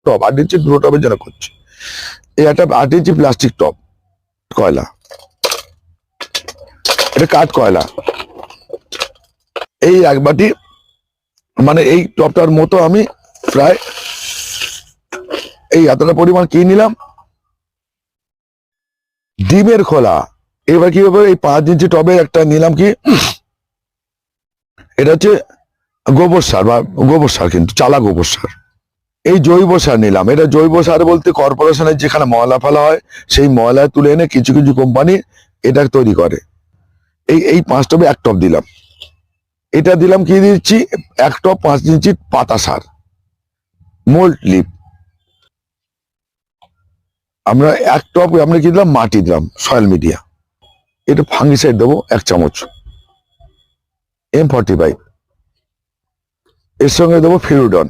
টব, 8 ইঞ্চি দুটো টবের জন্য করছি। এই একটা 8 ইঞ্চি প্লাস্টিক টব, কয়লা, এটা কাঠ কয়লা। এই এক বাটি, মানে এই টবটার মতো আমি প্রায় এই এতটা পরিমাণ কি নিলাম, ডিমের খোলা। এবার কি হবে, এই 5 ইঞ্চি টবে একটা নিলাম কি, এটা হচ্ছে গোবর সার বা গোবর সার, কিন্তু চালা গোবর সার। এই জৈব সার নিলাম। এটা জৈব সার বলতে কর্পোরেশনের যেখানে ময়লা ফেলা হয় সেই ময়লা তুলে এনে কিছু কিছু কোম্পানি এটা তৈরি করে। এই 5 টবে 1 টব দিলাম। এটা দিলাম কি দিচ্ছি, 1 টব 5 ইঞ্চি পাতা সার, মোল্ড লিপ। আমরা 1 টব আমরা কি দিলাম, মাটি দিলাম, সয়েল মিডিয়া। এটা ফাঙ্গিসাইড দেবো 1 চামচ, M45। এর সঙ্গে দেবো ফিরুডন।